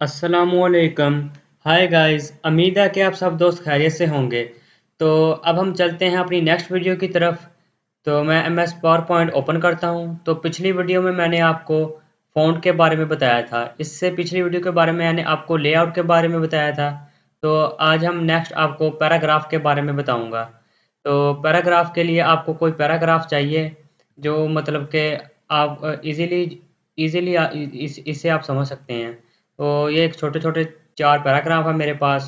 अस्सलामुअलैकुम। Hi guys, उम्मीद है कि आप सब दोस्त खैरियत से होंगे। तो अब हम चलते हैं अपनी नेक्स्ट वीडियो की तरफ। तो मैं एमएस पावर पॉइंट ओपन करता हूं। तो पिछली वीडियो में मैंने आपको फ़ॉन्ट के बारे में बताया था। इससे पिछली वीडियो के बारे में मैंने आपको लेआउट के बारे में बताया था। तो आज हम नेक्स्ट आपको पैराग्राफ के बारे में बताऊंगा। तो पैराग्राफ के लिए आपको कोई पैराग्राफ चाहिए जो मतलब कि आप इजीली इजीली इससे आप समझ सकते हैं। तो ये एक छोटे-छोटे 4 पैराग्राफ है मेरे पास।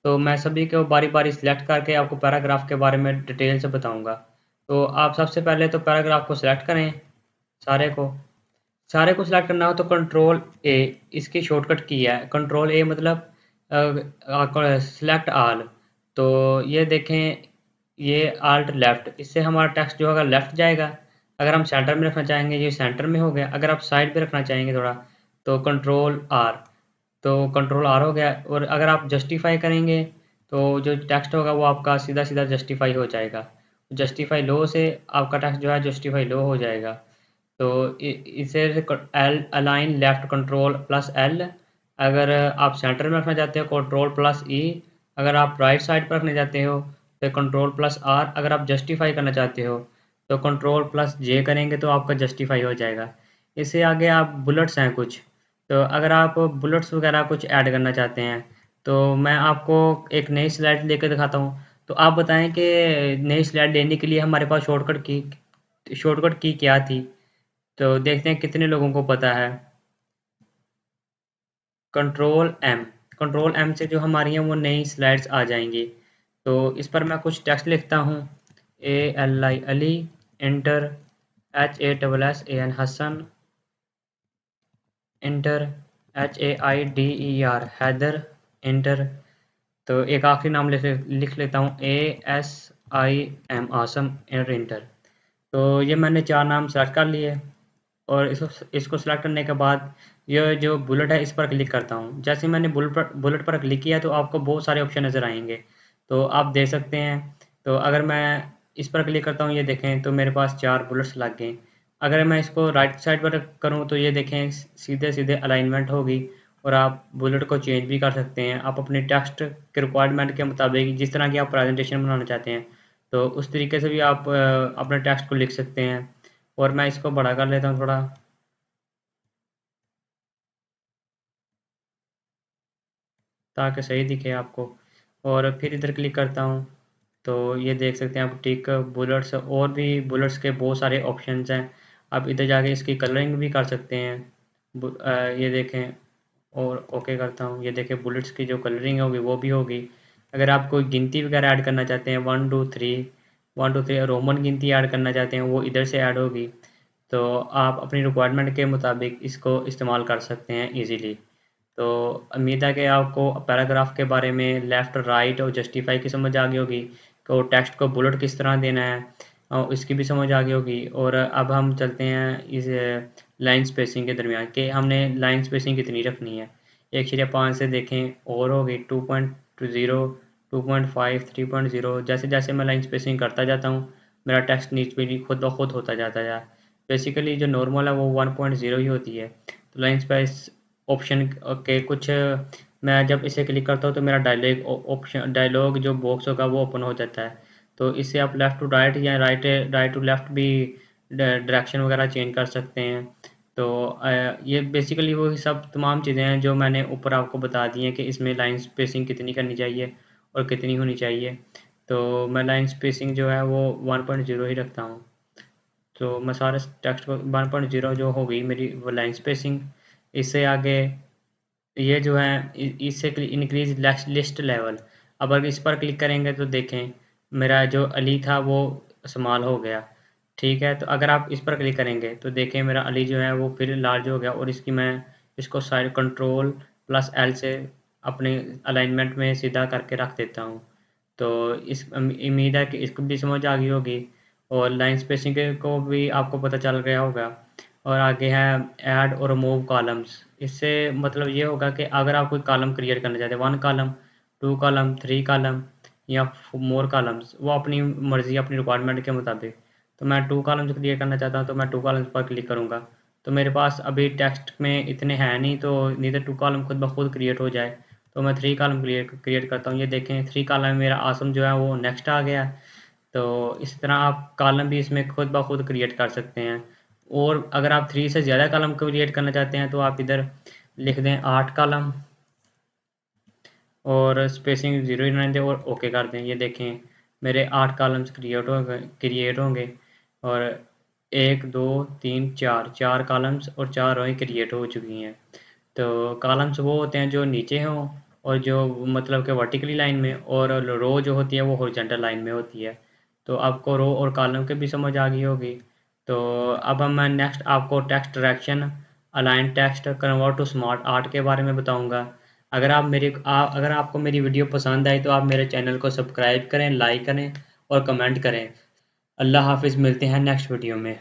तो मैं सभी को बारी-बारी सिलेक्ट करके आपको पैराग्राफ के बारे में डिटेल से बताऊँगा। तो आप सबसे पहले तो पैराग्राफ को सिलेक्ट करें, सारे को। सारे को सिलेक्ट करना हो तो कंट्रोल ए इसकी शॉर्टकट की है। कंट्रोल ए मतलब सिलेक्ट ऑल। तो ये देखें, ये आल्ट लेफ्ट, इससे हमारा टेक्स्ट जो होगा लेफ्ट जाएगा। अगर हम सेंटर में रखना चाहेंगे ये सेंटर में हो गया। अगर आप साइड पे रखना चाहेंगे थोड़ा तो कंट्रोल आर। तो कंट्रोल आर हो गया। और अगर आप जस्टिफाई करेंगे तो जो टेक्स्ट होगा वो आपका सीधा सीधा जस्टिफाई हो जाएगा। जस्टिफाई लो से आपका टेक्स्ट जो है जस्टिफाई लो हो जाएगा। तो इसे L align left control plus L. अगर आप सेंटर में रखना चाहते हो कंट्रोल प्लस ई। अगर आप राइट साइड पर रखना चाहते हो तो कंट्रोल प्लस आर। अगर आप जस्टिफाई करना चाहते हो तो कंट्रोल प्लस जे करेंगे तो आपका जस्टिफाई हो जाएगा। इससे आगे आप बुलेट्स हैं कुछ। तो अगर आप बुलेट्स वगैरह कुछ ऐड करना चाहते हैं तो मैं आपको एक नई स्लाइड लेकर दिखाता हूँ। तो आप बताएं कि नई स्लाइड लेने के लिए हमारे पास शॉर्टकट की क्या थी। तो देखते हैं कितने लोगों को पता है। Control M. कंट्रोल एम से जो हमारी हैं वो नई स्लाइड्स आ जाएंगी। तो इस पर मैं कुछ टेक्स्ट लिखता हूँ। A L I Ali, enter. H A double S A N Hasan, enter. H A I D E R Haider, enter. तो एक आखिरी नाम लिख लेता हूँ, A S I M Asim, और इंटर। तो ये मैंने 4 नाम सेलेक्ट कर लिए। और इसको सेलेक्ट करने के बाद ये जो बुलेट है इस पर क्लिक करता हूँ। जैसे ही मैंने बुलेट पर क्लिक किया तो आपको बहुत सारे ऑप्शन नज़र आएंगे। तो आप देख सकते हैं। तो अगर मैं इस पर क्लिक करता हूँ, ये देखें तो मेरे पास 4 बुलेट्स लग गए। अगर मैं इसको राइट साइड पर करूँ तो ये देखें सीधे सीधे अलाइनमेंट होगी। और आप बुलेट को चेंज भी कर सकते हैं आप अपने टेक्स्ट के रिक्वायरमेंट के मुताबिक, जिस तरह की आप प्रेजेंटेशन बनाना चाहते हैं तो उस तरीके से भी आप अपने टेक्स्ट को लिख सकते हैं। और मैं इसको बड़ा कर लेता हूँ थोड़ा, ताकि सही दिखे आपको। और फिर इधर क्लिक करता हूँ तो ये देख सकते हैं आप टिक बुलेट्स, और भी बुलेट्स के बहुत सारे ऑप्शंस हैं। आप इधर जाके इसकी कलरिंग भी कर सकते हैं। ये देखें। और ओके करता हूँ, ये देखें बुलेट्स की जो कलरिंग होगी वो भी होगी। अगर आप कोई गिनती वगैरह ऐड करना चाहते हैं 1 2 3 रोमन गिनती ऐड करना चाहते हैं वो इधर से ऐड होगी। तो आप अपनी रिक्वायरमेंट के मुताबिक इसको इस्तेमाल कर सकते हैं इजीली। तो उम्मीद है कि आपको पैराग्राफ के बारे में लेफ़्ट राइट और जस्टिफाई की समझ आ गई होगी कि टेक्स्ट को बुलेट किस तरह देना है, और इसकी भी समझ आ गई होगी। और अब हम चलते हैं इस लाइन स्पेसिंग के दरमियान कि हमने लाइन स्पेसिंग कितनी रखनी है। 1/5 से देखें और होगी 2.0, 2.5, 3.0। जैसे जैसे मैं लाइन स्पेसिंग करता जाता हूँ मेरा टेक्स्ट नीचे भी खुद ब खुद होता जाता है। बेसिकली जो नॉर्मल है वो 1.0 ही होती है। तो लाइन स्पेस ऑप्शन के कुछ, मैं जब इसे क्लिक करता हूँ तो मेरा डायलॉग जो बॉक्स होगा वो ओपन हो जाता है। तो इससे आप लेफ़्ट टू राइट या राइट राइट टू लेफ़्ट भी डायरेक्शन वगैरह चेंज कर सकते हैं। तो ये बेसिकली वो सब तमाम चीज़ें हैं जो मैंने ऊपर आपको बता दी हैं कि इसमें लाइन स्पेसिंग कितनी करनी चाहिए और कितनी होनी चाहिए। तो मैं लाइन स्पेसिंग जो है वो 1.0 ही रखता हूँ। तो मैं सारे टेक्स्ट को 1.0 जो होगी मेरी वो लाइन स्पेसिंग। इससे आगे ये जो है इससे इंक्रीज लिस्ट लेवल। अब अगर इस पर क्लिक करेंगे तो देखें मेरा जो अली था वो स्मॉल हो गया। ठीक है, तो अगर आप इस पर क्लिक करेंगे तो देखें मेरा अली जो है वो फिर लार्ज हो गया। और इसकी मैं इसको साइड कंट्रोल प्लस एल से अपने अलाइनमेंट में सीधा करके रख देता हूँ। तो इस उम्मीद है कि इसको भी समझ आ गई होगी। और लाइन स्पेसिंग को भी आपको पता चल गया होगा। और आगे है ऐड और रिमूव कॉलम्स। इससे मतलब ये होगा कि अगर आप कोई कॉलम क्रिएट करना चाहते हैं 1 कॉलम, 2 कॉलम, 3 कॉलम या मोर कॉलम्स, वो अपनी मर्ज़ी अपनी रिक्वायरमेंट के मुताबिक। तो मैं 2 कॉलम्स क्रिएट करना चाहता हूँ तो मैं 2 कॉलम्स पर क्लिक करूँगा तो मेरे पास अभी टेक्स्ट में इतने हैं नहीं, तो नीदर टू कॉलम खुद ब खुद क्रिएट हो जाए, तो मैं 3 कॉलम क्रिएट करता हूँ। ये देखें 3 कॉलम में मेरा आसम जो है वो नेक्स्ट आ गया। तो इस तरह आप कॉलम भी इसमें खुद ब खुद क्रिएट कर सकते हैं। और अगर आप 3 से ज़्यादा कॉलम क्रिएट करना चाहते हैं तो आप इधर लिख दें 8 कॉलम और स्पेसिंग 0 ही रहने दें और ओके कर दें। ये देखें मेरे 8 कॉलम्स क्रिएट होंगे और 1 2 3 4 कॉलम्स और 4 रोएं क्रिएट हो चुकी हैं। तो कॉलम्स वो होते हैं जो नीचे हों और जो मतलब कि वर्टिकली लाइन में, और रो जो होती है वो हॉरिजॉन्टल लाइन में होती है। तो आपको रो और कॉलम के भी समझ आ गई होगी। तो अब मैं नेक्स्ट आपको text direction, align text, convert to smart art के बारे में बताऊंगा। अगर आपको मेरी वीडियो पसंद आई तो आप मेरे चैनल को सब्सक्राइब करें, लाइक करें और कमेंट करें। अल्लाह हाफिज़, मिलते हैं नेक्स्ट वीडियो में।